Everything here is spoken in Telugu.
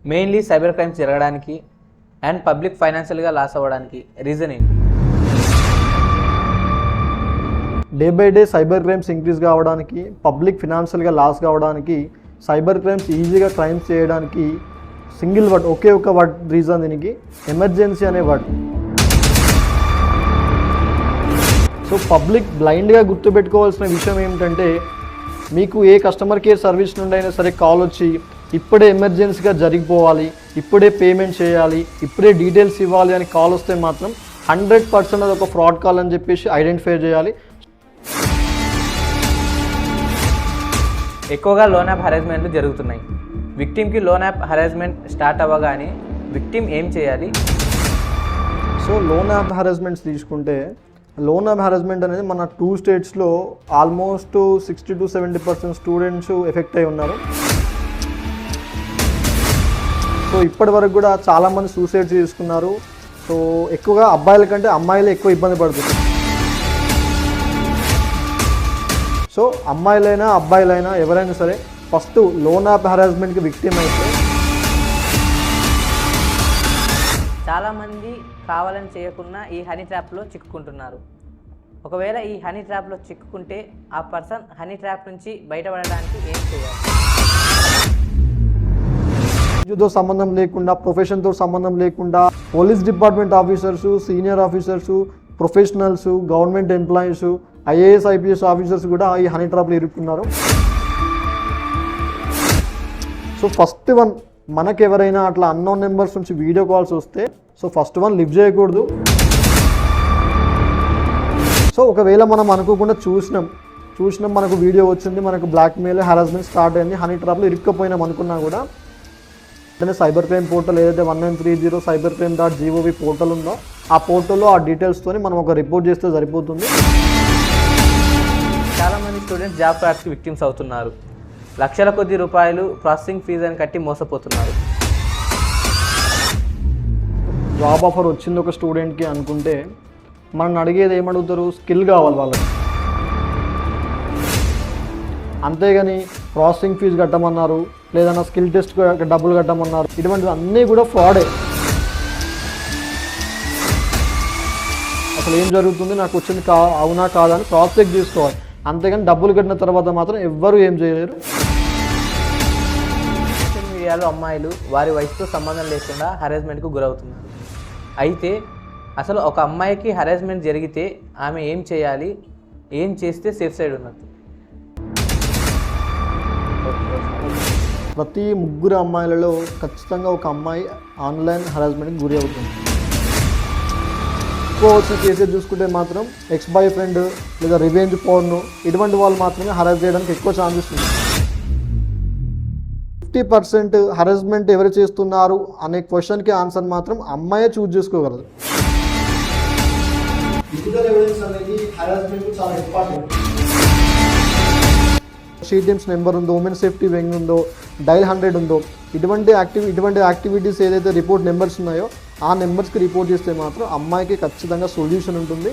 మెయిన్లీ సైబర్ క్రైమ్స్ జరగడానికి అండ్ పబ్లిక్ ఫైనాన్షియల్గా లాస్ అవ్వడానికి రీజన్ ఏంటి? Day by day cyber crimes increase కావడానికి, పబ్లిక్ ఫినాన్షియల్గా లాస్ కావడానికి, సైబర్ క్రైమ్స్ ఈజీగా క్రైమ్స్ చేయడానికి సింగిల్ వర్డ్, ఒకే ఒక వర్డ్ రీజన్ దీనికి, ఎమర్జెన్సీ అనే వర్డ్. సో పబ్లిక్ బ్లైండ్గా గుర్తుపెట్టుకోవాల్సిన విషయం ఏమిటంటే, మీకు ఏ కస్టమర్ కేర్ సర్వీస్ నుండి అయినా సరే కాల్ వచ్చి ఇప్పుడే ఎమర్జెన్సీగా జరిగిపోవాలి, ఇప్పుడే పేమెంట్ చేయాలి, ఇప్పుడే డీటెయిల్స్ ఇవ్వాలి అని కాల్ వస్తే మాత్రం 100% అది ఒక ఫ్రాడ్ కాల్ అని చెప్పేసి ఐడెంటిఫై చేయాలి. ఎక్కువగా లోన్ యాప్ హెరాస్మెంట్లు జరుగుతున్నాయి. విక్టిమ్కి లోన్ యాప్ హెరాస్మెంట్ స్టార్ట్ అవ్వగానే విక్టిమ్ ఏం చేయాలి? సో లోన్ యాప్ హెరాస్మెంట్స్ తీసుకుంటే, లోన్ యాప్ హెరాస్మెంట్ అనేది మన 2 స్టేట్స్లో ఆల్మోస్ట్ 60 to 70% స్టూడెంట్స్ ఎఫెక్ట్ అయి ఉన్నారు. సో ఇప్పటి వరకు కూడా చాలామంది సూసైడ్ చేసుకున్నారు. సో ఎక్కువగా అబ్బాయిల కంటే అమ్మాయిలే ఎక్కువ ఇబ్బంది పడుతుంది. సో అమ్మాయిలైనా అబ్బాయిలైనా ఎవరైనా సరే ఫస్ట్ లోన్ యాప్ హెరాస్మెంట్కి విక్టిమ్ అయితే, చాలామంది కావాలని చేయకుండా ఈ హనీ ట్రాప్లో చిక్కుకుంటున్నారు. ఒకవేళ ఈ హనీ ట్రాప్లో చిక్కుకుంటే ఆ పర్సన్ హనీ ట్రాప్ నుంచి బయటపడడానికి ఏం చేయాలి? తో సంబంధం లేకుండా, ప్రొఫెషన్తో సంబంధం లేకుండా police department officers, senior officers, professionals, government employees, IAS IPS officers కూడా ఈ హనీ ట్రాప్లో ఇరుక్కున్నారు. సో ఫస్ట్ వన్, మనకు ఎవరైనా అట్లా అన్నోన్ నెంబర్స్ నుంచి వీడియో కాల్స్ వస్తే సో ఫస్ట్ వన్ లిఫ్ట్ చేయకూడదు. సో ఒకవేళ మనం అనుకోకుండా చూసినాం మనకు వీడియో వచ్చింది, మనకు బ్లాక్మెయిల్ హెరాస్మెంట్ స్టార్ట్ అయింది, హనీ ట్రాప్లో ఇరుక్కపోయినాం అనుకున్నా కూడా అంటే సైబర్ క్రైమ్ పోర్టల్ ఏదైతే 1930 cybercrime.gov పోర్టల్ ఉందో ఆ పోర్టల్లో ఆ డీటెయిల్స్తో మనం ఒక రిపోర్ట్ చేస్తే సరిపోతుంది. చాలామంది స్టూడెంట్స్ జాబ్ ఫ్రాడ్స్కి విక్టిమ్స్ అవుతున్నారు. లక్షల కొద్ది రూపాయలు ప్రాసెసింగ్ ఫీజు అని కట్టి మోసపోతున్నారు. జాబ్ ఆఫర్ వచ్చింది ఒక స్టూడెంట్కి అనుకుంటే మనం అడిగేది ఏమడుగుతారు? స్కిల్ కావాలి వాళ్ళకి. అంతేగాని ప్రాసెసింగ్ ఫీజు కట్టమన్నారు, లేదన్నా స్కిల్ టెస్ట్ డబ్బులు కట్టమన్నారు, ఇటువంటివి అన్నీ కూడా ఫ్రాడే. అసలు ఏం జరుగుతుంది, నాకు వచ్చింది అవునా కాదా అని క్రాస్ చెక్ చేసుకోవాలి. అంతేగాని డబ్బులు కట్టిన తర్వాత మాత్రం ఎవ్వరూ ఏం చేయలేరు. సోషల్ మీడియాలో అమ్మాయిలు వారి వయసుతో సంబంధం లేకుండా హెరాస్మెంట్కు గురవుతున్నారు. అయితే అసలు ఒక అమ్మాయికి హెరాస్మెంట్ జరిగితే ఆమె ఏం చేయాలి, ఏం చేస్తే సేఫ్ సైడ్ ఉన్నది? ప్రతి 3 అమ్మాయిలలో ఖచ్చితంగా ఒక అమ్మాయి ఆన్లైన్ హెరాస్మెంట్కి గురి అవుతుంది. ఎక్కువ వచ్చిన కేసెస్ చూసుకుంటే మాత్రం ఎక్స్ బాయ్ ఫ్రెండ్ లేదా రివెంజ్ పోర్న్, ఇటువంటి వాళ్ళు మాత్రమే హెరాస్ చేయడానికి ఎక్కువ ఛాన్సెస్ ఉంది. 50% హెరాస్మెంట్ ఎవరు చేస్తున్నారు అనే క్వశ్చన్కి ఆన్సర్ మాత్రం అమ్మాయే చూజ్ చేసుకోగలదు. ఫిజికల్ ఎవిడెన్స్ అనేది హెరాస్మెంట్ చాలా ఇంపార్టెంట్. షీటీమ్స్ నెంబర్ ఉందో, ఉమెన్ సేఫ్టీ వింగ్ ఉందో, డైల్ 100 ఉందో, ఇటువంటి యాక్టివిటీస్ ఏదైతే రిపోర్ట్ నెంబర్స్ ఉన్నాయో ఆ నెంబర్స్కి రిపోర్ట్ చేస్తే మాత్రం అమ్మాయికి ఖచ్చితంగా సొల్యూషన్ ఉంటుంది.